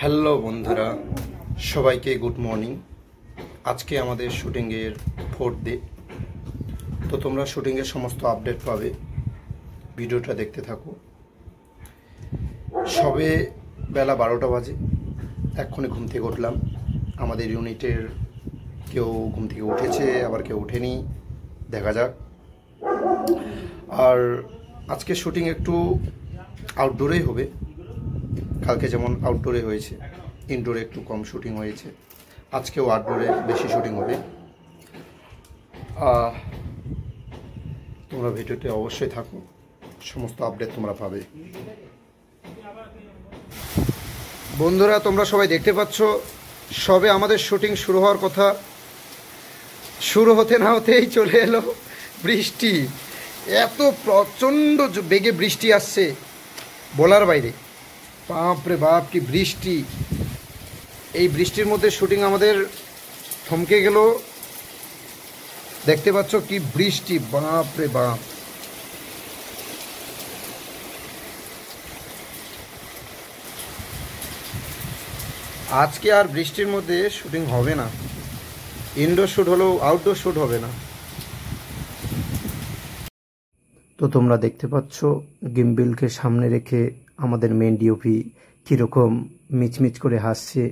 Hello বন্ধুরা, সবাইকে good morning. আজকে আমাদের শুটিংয়ের 4th ডে। তো তোমরা শুটিংয়ের সমস্ত আপডেট পাবে, ভিডিওটা দেখতে থাকো। সবে বেলা 12টা বাজে, এক্ষুনি ঘুম থেকে উঠলাম। আমাদের ইউনিটের কেউ ঘুম থেকে উঠেছে, আবার কেউ ওঠেনি, দেখা যাক। আর আজকে শুটিং একটু আউটডোরেই হবে, কালকে যেমন আউটডোরে হয়েছে, ইনডোরে একটু কম শুটিং হয়েছে। আজকেও আউটডোরে বেশি শুটিং হবে। তোমরা ভিডিওতে অবশ্যই থাকো, সমস্ত আপডেট তোমরা পাবে। বন্ধুরা, তোমরা সবাই দেখতে পাচ্ছ, সবে আমাদের শুটিং শুরু হওয়ার কথা, শুরু হতে না হতেই চলে এলো বৃষ্টি। এত প্রচণ্ড বেগে বৃষ্টি আসছে, বলার বাইরে। বাপরে বাপ, কি বৃষ্টি! এই বৃষ্টির মধ্যে শুটিং আমাদের থমকে গেল। দেখতে পাচ্ছ কি বৃষ্টি, বাপরে বাপ। আজকে আর বৃষ্টির মধ্যে শুটিং হবে না। ইনডোর শ্যুট হলেও আউটডোর শ্যুট হবে না। তো তোমরা দেখতে পাচ্ছ গিম্বলকে সামনে রেখে আমাদের মেন ডিওপি কীরকম মিচমিচ করে হাসছে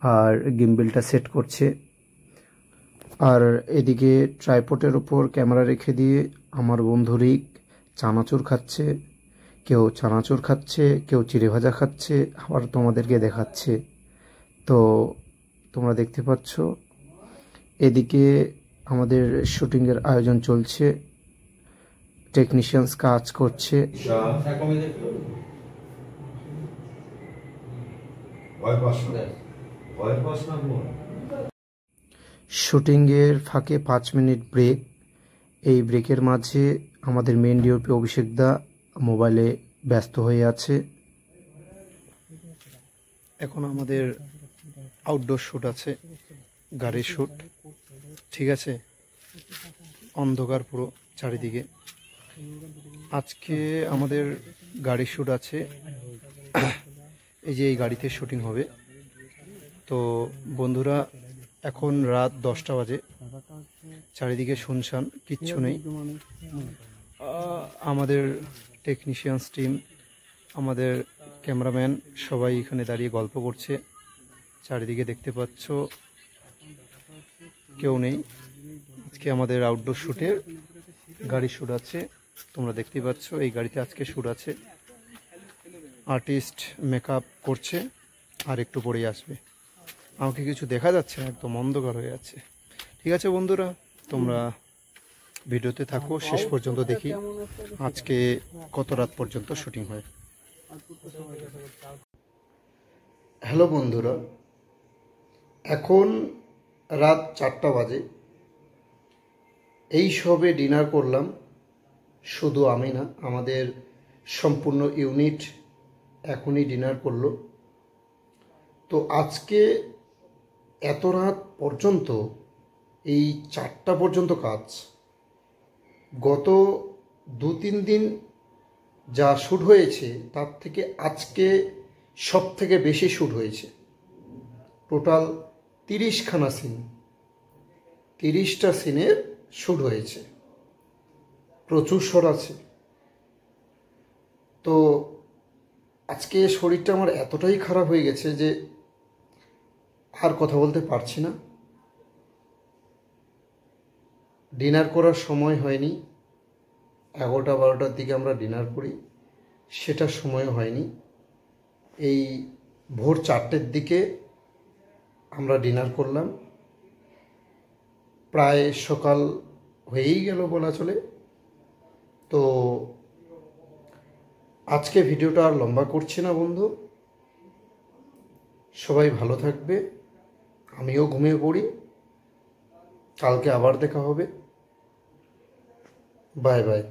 আর গিম্বলটা সেট করছে। আর এদিকে ট্রাইপডের ওপর ক্যামেরা রেখে দিয়ে আমার বন্ধু রিক চানাচুর খাচ্ছে। কেউ চানাচুর খাচ্ছে, কেউ চিড়ে ভাজা খাচ্ছে, আবার তোমাদেরকে দেখাচ্ছে। তো তোমরা দেখতে পাচ্ছ এদিকে আমাদের শুটিংয়ের আয়োজন চলছে, টেকনিশিয়ানস কাজ করছে। শুটিংয়ের ফাঁকে 5 মিনিট ব্রেক। এই ব্রেকের মাঝে আমাদের মেন ডিওপি অভিষেক দা মোবাইলে ব্যস্ত হয়ে আছে। এখন আমাদের আউটডোর শ্যুট আছে, গাড়ির শ্যুট। ঠিক আছে, অন্ধকার পুরো চারিদিকে। আজকে আমাদের গাড়ির শ্যুট আছে, এই যে এই গাড়িতে শুটিং হবে। তো বন্ধুরা, এখন রাত 10টা বাজে, চারিদিকে শুনশান, কিচ্ছু নেই। আমাদের টেকনিশিয়ানস টিম, আমাদের ক্যামেরাম্যান সবাই এখানে দাঁড়িয়ে গল্প করছে। চারিদিকে দেখতে পাচ্ছ কেউ নেই। আজকে আমাদের আউটডোর শ্যুটের গাড়ি শ্যুট আছে, তোমরা দেখতেই পাচ্ছ। এই গাড়িতে আজকে শ্যুট আছে। আর্টিস্ট মেকআপ করছে, আর একটু পরেই আসবে। আমাকে কিছু দেখা যাচ্ছে না, একদম অন্ধকার হয়ে আছে। ঠিক আছে বন্ধুরা, তোমরা ভিডিওতে থাকো, শেষ পর্যন্ত দেখি আজকে কত রাত পর্যন্ত শুটিং হয়। হ্যালো বন্ধুরা, এখন রাত 4টা বাজে। এই সবে ডিনার করলাম। শুধু আমি না, আমাদের সম্পূর্ণ ইউনিট এখনই ডিনার করলো। তো আজকে এত রাত পর্যন্ত, এই 4টা পর্যন্ত কাজ। গত 2-3 দিন যা শ্যুট হয়েছে তার থেকে আজকে সব থেকে বেশি শ্যুট হয়েছে। টোটাল 30খানা সিন, 30টা সিনের শ্যুট হয়েছে। প্রচুর শট আছে। তো আজকে শরীরটা আমার এতটাই খারাপ হয়ে গেছে যে আর কথা বলতে পারছি না। ডিনার করার সময় হয়নি। 11টা-12টার দিকে আমরা ডিনার করি, সেটা সময় হয়নি। এই ভোর 4টের দিকে আমরা ডিনার করলাম। প্রায় সকাল হয়েই গেল বলা চলে। তো আজকে ভিডিওটা আর লম্বা করছি না বন্ধু। সবাই ভালো থাকবে, আমিও ঘুমিয়ে পড়ি। কালকে আবার দেখা হবে। Bye bye.